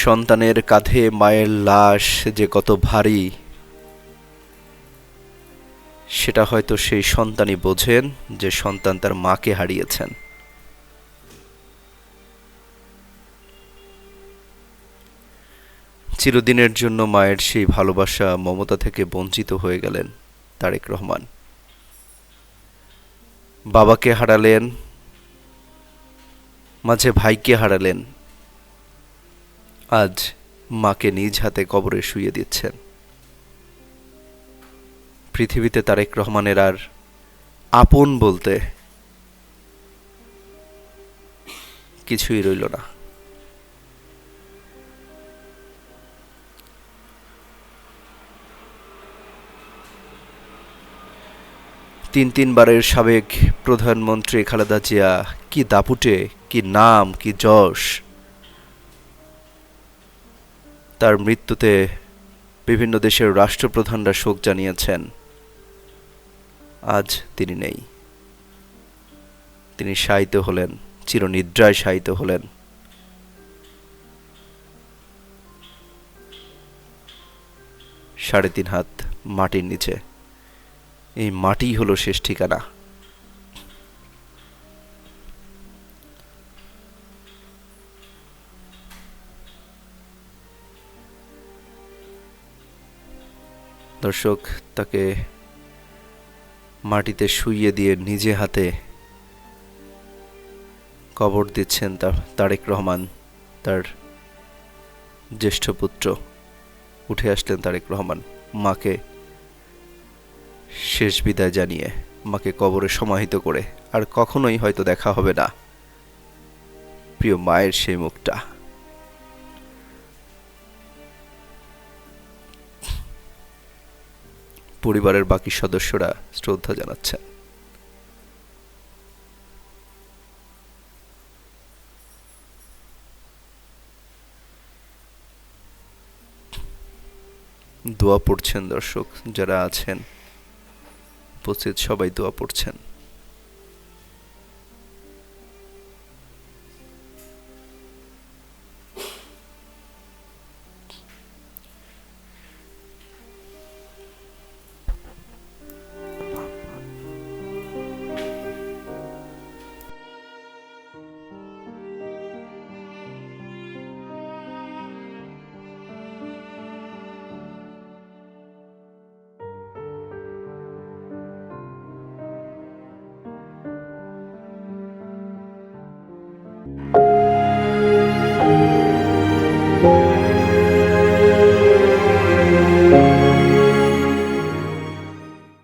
সন্তানের কাঁধে মায়ের লাশ যে কত ভারী, সেটা হয়তো সেই সন্তানই বোঝেন যে সন্তান তার মাকে হারিয়েছেন। চিরদিনের জন্য মায়ের সেই ভালোবাসা মমতা থেকে বঞ্চিত হয়ে গেলেন তারেক রহমান। বাবাকে হারালেন, মাঝে ভাইকে হারালেন, আজ মাকে নিজ হাতে কবরে শুইয়ে দিচ্ছেন। পৃথিবীতে তারেক রহমানের আর আপন বলতে কিছুই রইল না। তিনবারের সাবেক প্রধানমন্ত্রী খালেদা জিয়া কি দাপুটে, কি নাম, কি যশ! তার মৃত্যুতে বিভিন্ন দেশের রাষ্ট্রপ্রধানরা শোক জানিয়েছেন। আজ তিনি নেই, তিনি শায়িত হলেন, চিরনিদ্রায় শায়িত হলেন। সাড়ে 3 হাত মাটির নিচে। এই মাটিই হলো শেষ ঠিকানা। দর্শক, তাকে মাটিতে শুইয়ে দিয়ে নিজে হাতে কবর দিচ্ছেন তারেক রহমান, তার জ্যেষ্ঠ পুত্র। উঠে আসলেন তারেক রহমান, মাকে শেষ বিদায় জানিয়ে, মাকে কবরে সমাহিত করে। আর কখনোই হয়তো দেখা হবে না প্রিয় মায়ের সেই মুখটা। পরিবারের বাকি সদস্যরা শ্রদ্ধা জানাচ্ছেন। দোয়া পড়ছেন দর্শক, যারা আছেন উপস্থিত সবাই দোয়া পড়ছেন।